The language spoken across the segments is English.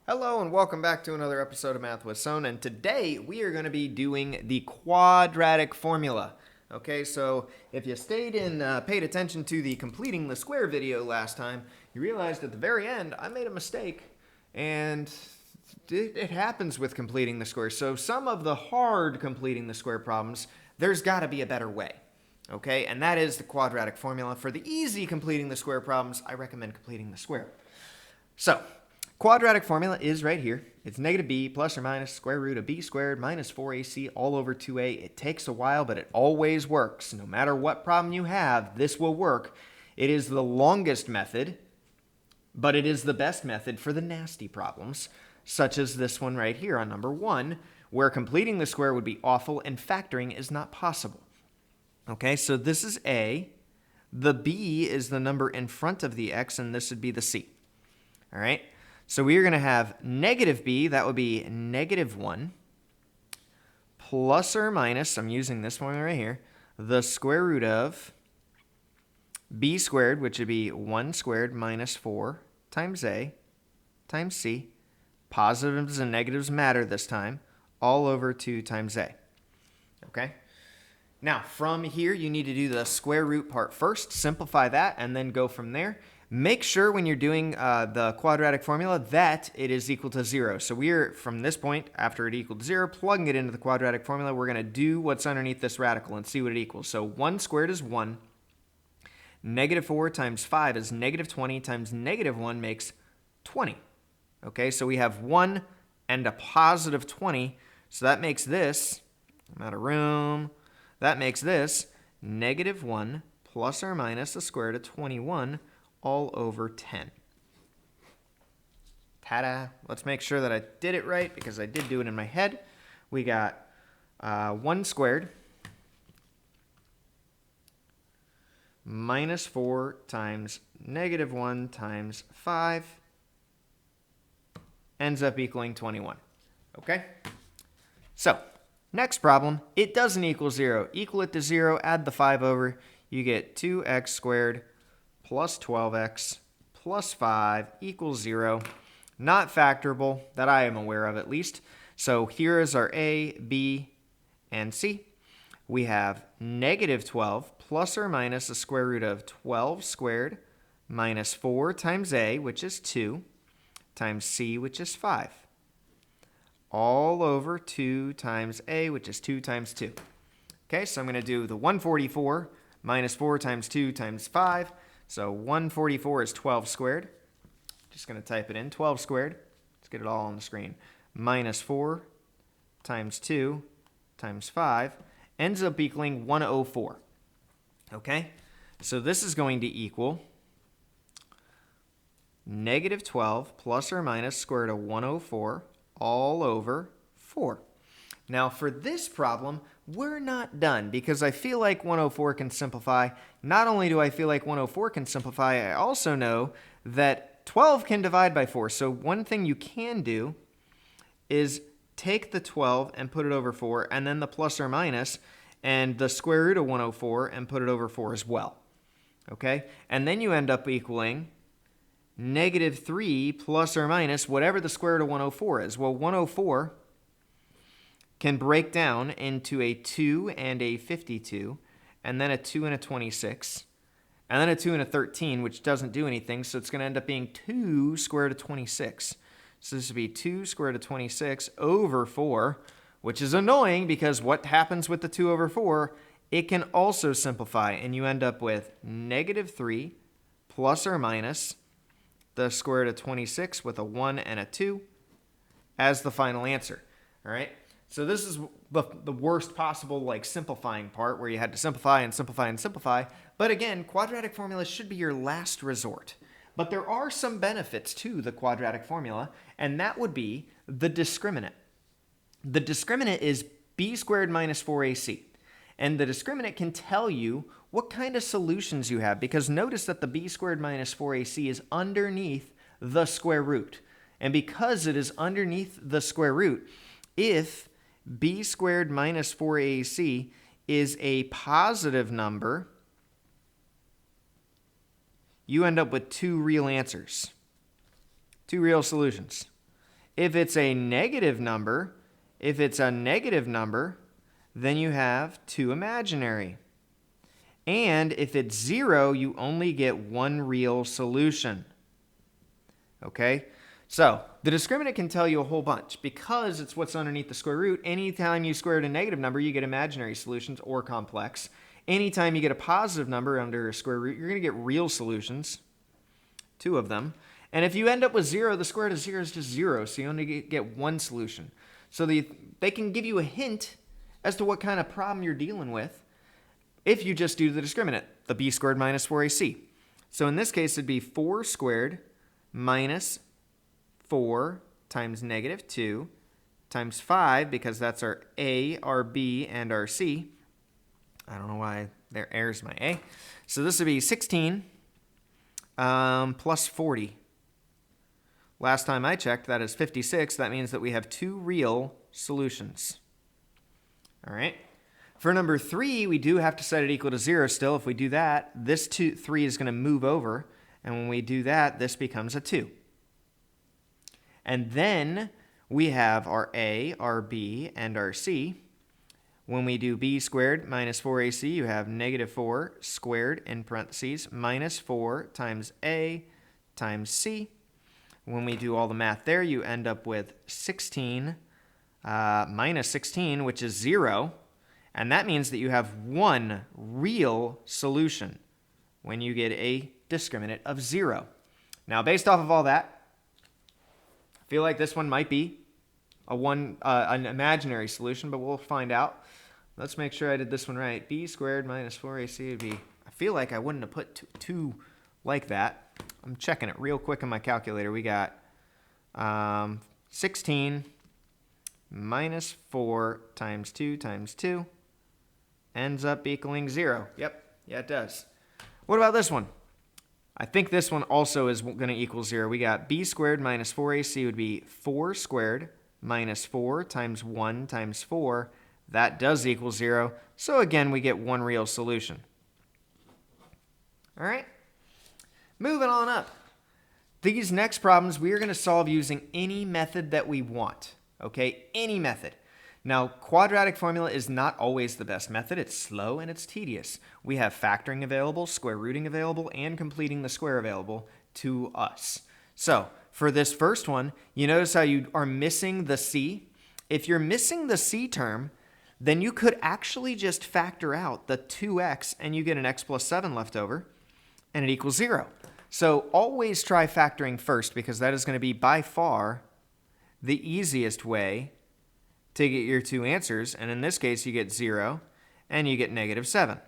Hello and welcome back to another episode of Math with Son, and today we are going to be doing the quadratic formula. Okay, so if you stayed in, paid attention to the completing the square video last time, you realized at the very end I made a mistake, and it happens with completing the square. So some of the hard completing the square problems, there's got to be a better way. Okay, and that is the quadratic formula. For the easy completing the square problems, I recommend completing the square. So, quadratic formula is right here. It's negative b plus or minus square root of b squared minus 4ac all over 2a. It takes a while, but it always works. No matter what problem you have, this will work. It is the longest method, but it is the best method for the nasty problems, such as this one right here on number 1, where completing the square would be awful and factoring is not possible. Okay, so this is a. The b is the number in front of the x, and this would be the c. All right, so we are going to have negative b, that would be negative 1, plus or minus, I'm using this one right here, the square root of b squared, which would be 1 squared minus 4 times a times c. Positives and negatives matter this time, all over 2 times a. Okay? Now, from here, you need to do the square root part first, simplify that, and then go from there. Make sure when you're doing the quadratic formula that it is equal to 0. So we're, from this point, after it equaled 0, plugging it into the quadratic formula, we're going to do what's underneath this radical and see what it equals. So 1 squared is 1. Negative 4 times 5 is negative 20 times negative 1 makes 20. Okay, so we have 1 and a positive 20. So that makes this, I'm out of room, that makes this negative 1 plus or minus the square root of 21 all over 10. Ta-da! Let's make sure that I did it right because I did do it in my head. We got 1 squared minus 4 times negative 1 times 5 ends up equaling 21. Okay? So, next problem, it doesn't equal 0. Equal it to 0, add the 5 over, you get 2x squared plus 12x plus 5 equals 0. Not factorable, that I am aware of at least. So here is our a, b, and c. We have negative 12 plus or minus the square root of 12 squared minus 4 times a, which is 2, times c, which is 5. All over 2 times a, which is 2 times 2. Okay, so I'm going to do the 144 minus 4 times 2 times 5. So 144 is 12 squared. Just going to type it in, 12 squared. Let's get it all on the screen. Minus 4 times 2 times 5 ends up equaling 104. Okay? So this is going to equal negative 12 plus or minus square root of 104 all over 4. Now for this problem, we're not done because I feel like 104 can simplify. Not only do I feel like 104 can simplify, I also know that 12 can divide by 4. So one thing you can do is take the 12 and put it over 4, and then the plus or minus and the square root of 104 and put it over 4 as well. Okay? And then you end up equaling negative 3 plus or minus whatever the square root of 104 is. Well, 104 can break down into a 2 and a 52, and then a 2 and a 26, and then a 2 and a 13, which doesn't do anything, so it's going to end up being 2 square root of 26. So this would be 2 square root of 26 over 4, which is annoying because what happens with the 2 over 4? It can also simplify, and you end up with negative 3 plus or minus the square root of 26 with a 1 and a 2 as the final answer. All right? So this is the worst possible simplifying part where you had to simplify and simplify and simplify. But again, quadratic formula should be your last resort. But there are some benefits to the quadratic formula, and that would be the discriminant. The discriminant is b squared minus 4ac. And the discriminant can tell you what kind of solutions you have, because notice that the b squared minus 4ac is underneath the square root. And because it is underneath the square root, if b squared minus 4ac is a positive number, you end up with 2 real answers, 2 real solutions. If it's a negative number, then you have 2 imaginary. And if it's 0, you only get 1 real solution. Okay? So, the discriminant can tell you a whole bunch. Because it's what's underneath the square root, anytime you square a negative number, you get imaginary solutions or complex. Anytime you get a positive number under a square root, you're going to get real solutions, 2 of them. And if you end up with 0, the square root of 0 is just 0, so you only get 1 solution. So they can give you a hint as to what kind of problem you're dealing with if you just do the discriminant, the b squared minus 4ac. So in this case, it'd be 4 squared minus 4 times negative 2 times 5, because that's our a, our b, and our c. I don't know why there's my a. So this would be 16 plus 40. Last time I checked, that is 56. That means that we have 2 real solutions. All right. For number 3, we do have to set it equal to 0 still. If we do that, this 3 is going to move over. And when we do that, this becomes a 2. And then we have our a, our b, and our c. When we do b squared minus 4ac, you have negative 4 squared in parentheses minus 4 times a times c. When we do all the math there, you end up with 16 minus 16, which is 0. And that means that you have 1 real solution when you get a discriminant of 0. Now, based off of all that, I feel like this one might be an imaginary solution, but we'll find out. Let's make sure I did this one right. B squared minus 4ac would be, I feel like I wouldn't have put 2 like that. I'm checking it real quick in my calculator. We got 16 minus 4 times 2 ends up equaling 0. Yep, yeah, it does. What about this one? I think this one also is going to equal 0. We got b squared minus 4ac would be 4 squared minus 4 times 1 times 4. That does equal 0. So again, we get 1 real solution. All right. Moving on up. These next problems we are going to solve using any method that we want. Okay, any method. Now, quadratic formula is not always the best method. It's slow and it's tedious. We have factoring available, square rooting available, and completing the square available to us. So, for this first one, you notice how you are missing the c. If you're missing the c term, then you could actually just factor out the 2x and you get an x plus 7 left over, and it equals 0. So always try factoring first, because that is going to be by far the easiest way to get your 2 answers. And in this case, you get 0 and you get negative 7.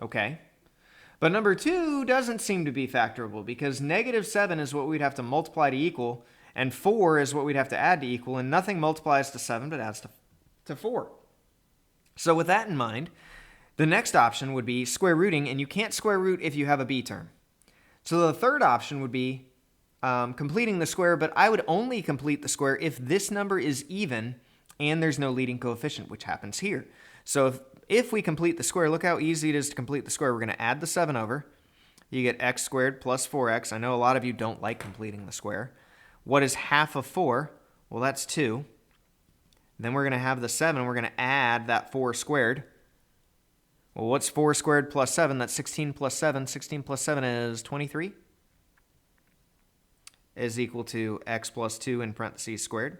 Okay. But number 2 doesn't seem to be factorable, because negative 7 is what we'd have to multiply to equal, and 4 is what we'd have to add to equal, and nothing multiplies to 7 but adds to 4. So with that in mind, the next option would be square rooting, and you can't square root if you have a b term. So the third option would be completing the square, but I would only complete the square if this number is even and there's no leading coefficient, which happens here. So if we complete the square, look how easy it is to complete the square. We're going to add the 7 over. You get x squared plus 4x. I know a lot of you don't like completing the square. What is half of 4? Well, that's 2. Then we're going to have the 7. We're going to add that 4 squared. Well, what's 4 squared plus 7? That's 16 plus 7. 16 plus 7 is 23. Is equal to x plus 2 in parentheses squared.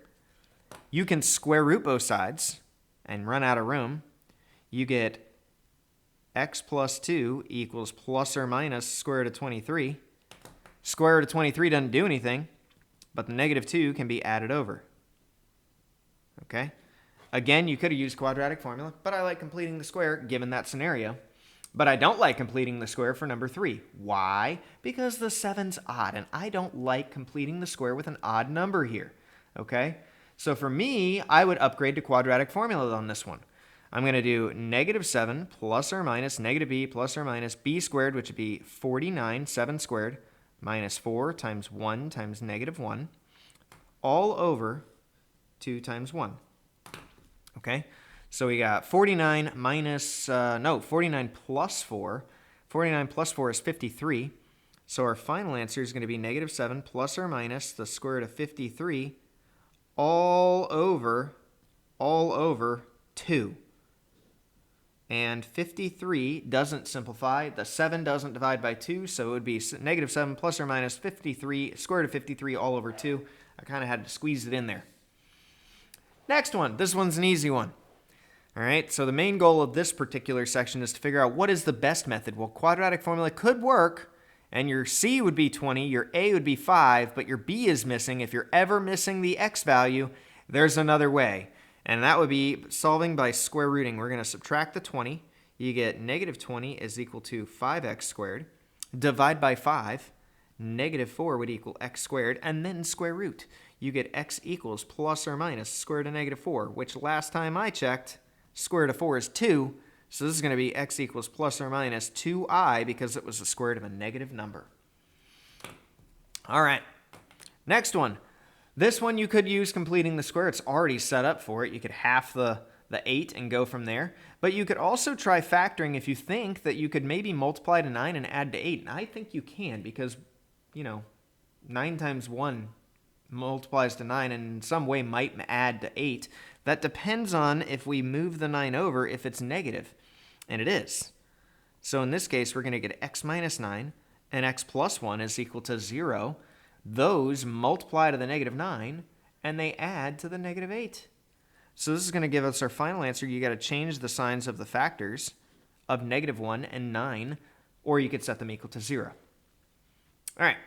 You can square root both sides and run out of room. You get x plus 2 equals plus or minus square root of 23. Square root of 23 doesn't do anything, but the negative 2 can be added over. Okay? Again, you could have used quadratic formula, but I like completing the square given that scenario. But I don't like completing the square for number 3. Why? Because the 7's odd, and I don't like completing the square with an odd number here. Okay? So for me, I would upgrade to quadratic formula on this one. I'm going to do negative 7 plus or minus negative b plus or minus b squared, which would be 49, 7 squared, minus 4 times 1 times negative 1, all over 2 times 1. Okay? So we got 49 plus 4. 49 plus 4 is 53. So our final answer is going to be negative 7 plus or minus the square root of 53 all over 2. And 53 doesn't simplify. The 7 doesn't divide by 2, so it would be negative 7 plus or minus 53, square root of 53 all over 2. I kind of had to squeeze it in there. Next one. This one's an easy one. All right, so the main goal of this particular section is to figure out what is the best method. Well, quadratic formula could work, and your C would be 20, your A would be 5, but your B is missing. If you're ever missing the X value, there's another way. And that would be solving by square rooting. We're going to subtract the 20. You get negative 20 is equal to 5x squared. Divide by 5. Negative 4 would equal x squared. And then square root. You get x equals plus or minus square root of negative 4, which last time I checked, square root of 4 is 2. So this is going to be x equals plus or minus 2i because it was the square root of a negative number. All right. Next one. This one you could use completing the square. It's already set up for it. You could half the 8 and go from there. But you could also try factoring if you think that you could maybe multiply to 9 and add to 8. And I think you can because, 9 times 1 multiplies to 9 and in some way might add to 8. That depends on if we move the 9 over, if it's negative. And it is. So in this case, we're going to get x minus 9 and x plus 1 is equal to 0. Those multiply to the negative 9, and they add to the negative 8. So this is going to give us our final answer. You got to change the signs of the factors of negative 1 and 9, or you could set them equal to 0. All right.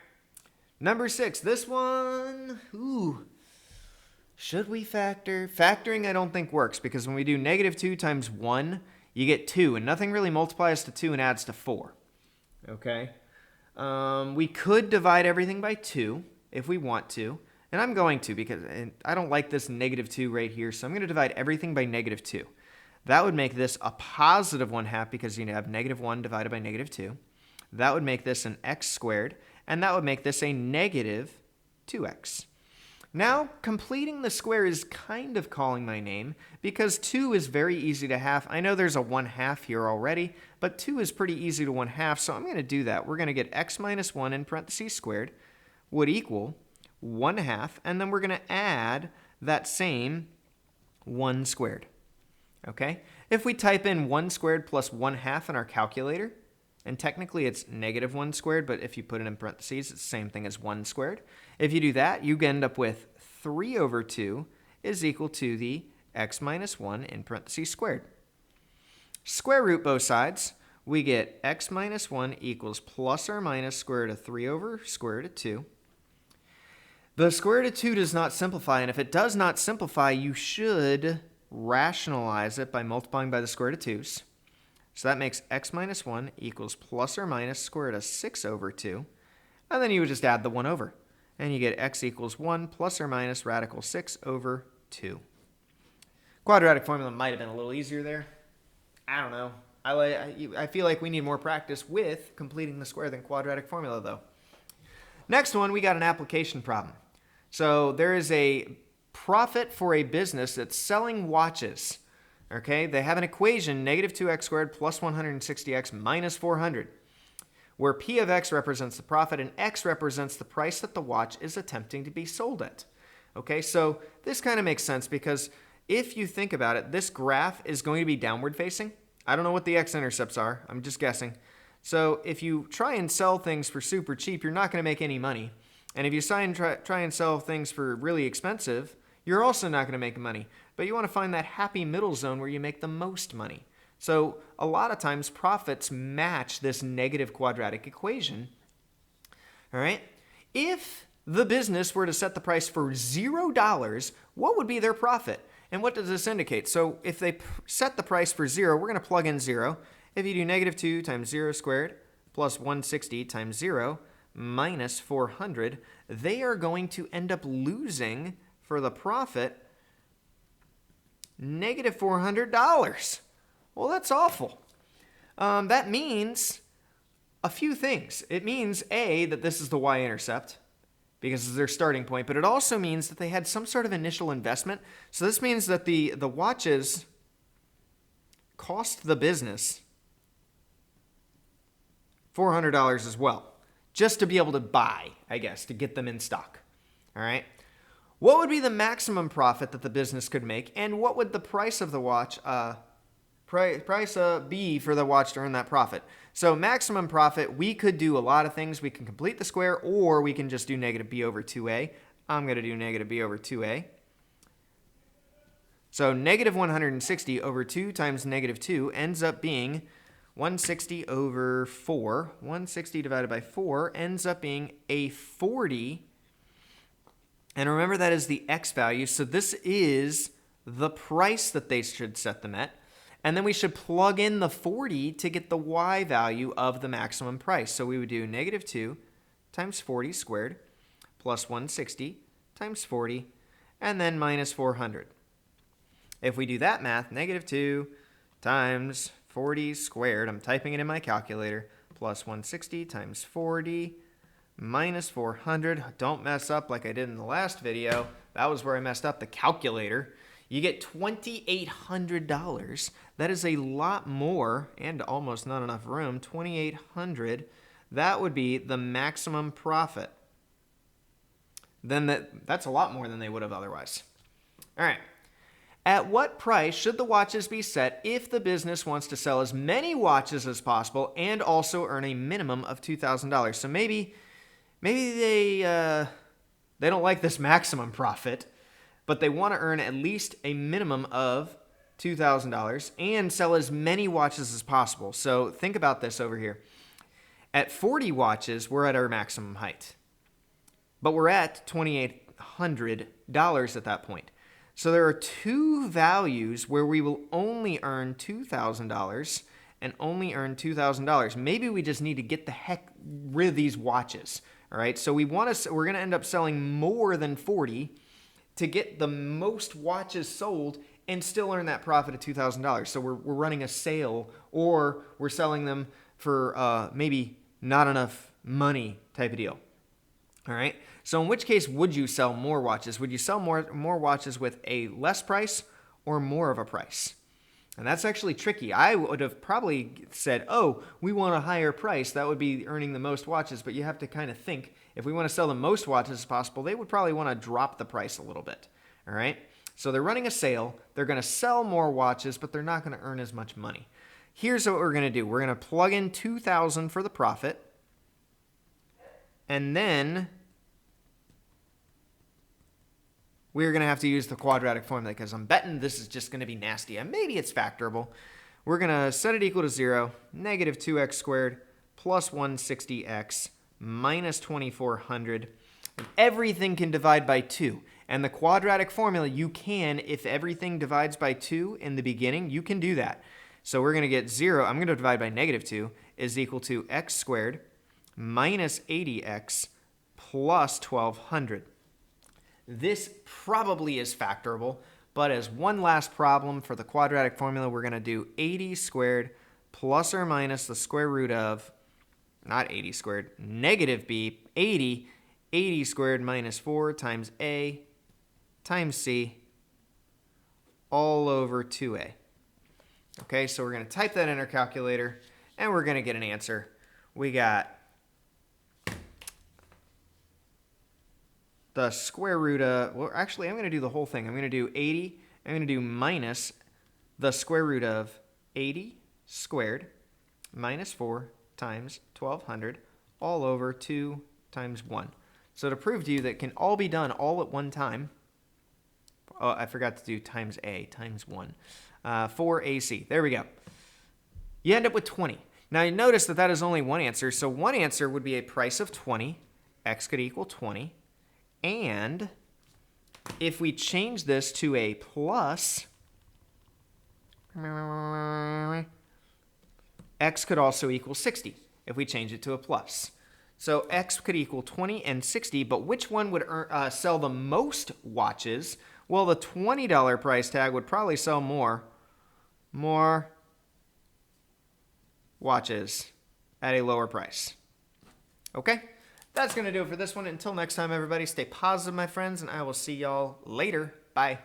Number 6. This one, should we factor? Factoring I don't think works because when we do negative 2 times 1, you get 2, and nothing really multiplies to 2 and adds to 4. Okay? We could divide everything by 2 if we want to. And I'm going to because I don't like this negative 2 right here. So I'm going to divide everything by negative 2. That would make this a positive 1/2 because you have negative 1 divided by negative 2. That would make this an x squared. And that would make this a negative 2x. Now, completing the square is kind of calling my name because 2 is very easy to half. I know there's a 1/2 here already, but 2 is pretty easy to 1/2, so I'm going to do that. We're going to get x minus 1 in parentheses squared would equal 1/2, and then we're going to add that same 1 squared. Okay? If we type in 1 squared plus 1/2 in our calculator, and technically it's negative 1 squared, but if you put it in parentheses, it's the same thing as 1 squared. If you do that, you end up with 3 over 2 is equal to the x minus 1 in parentheses squared. Square root both sides. We get x minus 1 equals plus or minus square root of 3 over square root of 2. The square root of 2 does not simplify, and if it does not simplify, you should rationalize it by multiplying by the square root of 2's. So that makes x minus 1 equals plus or minus square root of 6 over 2. And then you would just add the 1 over. And you get x equals 1 plus or minus radical 6 over 2. Quadratic formula might have been a little easier there. I don't know. I feel like we need more practice with completing the square than quadratic formula, though. Next one, we got an application problem. So there is a profit for a business that's selling watches. Okay, they have an equation, negative 2x squared plus 160x minus 400, where p of x represents the profit and x represents the price that the watch is attempting to be sold at. Okay, so this kind of makes sense because if you think about it, this graph is going to be downward facing. I don't know what the x-intercepts are. I'm just guessing. So if you try and sell things for super cheap, you're not going to make any money. And if you try and sell things for really expensive, you're also not going to make money. But you want to find that happy middle zone where you make the most money. So a lot of times profits match this negative quadratic equation. All right? If the business were to set the price for $0, what would be their profit? And what does this indicate? So if they set the price for 0, we're going to plug in 0. If you do negative 2 times 0 squared plus 160 times 0 minus 400, they are going to end up losing for the profit negative $400. Well, that's awful. That means a few things. It means, A, that this is the y-intercept because it's their starting point, but it also means that they had some sort of initial investment. So this means that the watches cost the business $400 as well, just to be able to buy, I guess, to get them in stock. All right. What would be the maximum profit that the business could make, and what would the price of the watch be for the watch to earn that profit? So maximum profit, we could do a lot of things. We can complete the square, or we can just do negative b over 2a. I'm going to do negative b over 2a. So negative 160 over 2 times negative 2 ends up being 160 over 4. 160 divided by 4 ends up being a 40. And remember, that is the x value. So this is the price that they should set them at. And then we should plug in the 40 to get the y value of the maximum price. So we would do negative 2 times 40 squared plus 160 times 40, and then minus 400. If we do that math, negative 2 times 40 squared, I'm typing it in my calculator, plus 160 times 40 minus 400. Don't mess up like I did in the last video. That was where I messed up, the calculator. You get $2,800. That is a lot more, and almost not enough room. $2,800. That would be the maximum profit. Then that's a lot more than they would have otherwise. All right. At what price should the watches be set if the business wants to sell as many watches as possible and also earn a minimum of $2,000? So maybe they don't like this maximum profit, but they want to earn at least a minimum of $2,000 and sell as many watches as possible. So think about this over here. At 40 watches, we're at our maximum height, but we're at $2,800 at that point. So there are two values where we will only earn $2,000 and only earn $2,000. Maybe we just need to get the heck rid of these watches. All right, so we're going to end up selling more than 40 to get the most watches sold and still earn that profit of $2,000. So we're running a sale, or we're selling them for maybe not enough money type of deal. All right, so in which case would you sell more watches? Would you sell more watches with a less price or more of a price? And that's actually tricky. I would have probably said, oh, we want a higher price. That would be earning the most watches. But you have to kind of think, if we want to sell the most watches as possible, they would probably want to drop the price a little bit. All right? So they're running a sale. They're going to sell more watches, but they're not going to earn as much money. Here's what we're going to do. We're going to plug in $2,000 for the profit. And then we're going to have to use the quadratic formula because I'm betting this is just going to be nasty. And maybe it's factorable. We're going to set it equal to 0, negative 2x squared plus 160x minus 2400. And everything can divide by 2. And the quadratic formula, you can, if everything divides by 2 in the beginning, you can do that. So we're going to get 0. I'm going to divide by negative 2 is equal to x squared minus 80x plus 1200. This probably is factorable, but as one last problem for the quadratic formula, we're going to do 80 squared plus or minus the square root of, not 80 squared, negative b, 80 squared minus 4 times a times c all over 2a. Okay, so we're going to type that in our calculator, and we're going to get an answer. We got the square root of, well, actually, I'm going to do the whole thing. I'm going to do 80. I'm going to do minus the square root of 80 squared minus 4 times 1200 all over 2 times 1. So to prove to you that it can all be done all at one time, oh, I forgot to do times a, times 1. 4ac. There we go. You end up with 20. Now you notice that that is only one answer. So one answer would be a price of 20. X could equal 20. And if we change this to a plus, x could also equal 60 if we change it to a plus. So x could equal 20 and 60, but which one would sell the most watches? Well, the $20 price tag would probably sell more watches at a lower price. Okay? That's going to do it for this one. Until next time, everybody, stay positive, my friends, and I will see y'all later. Bye.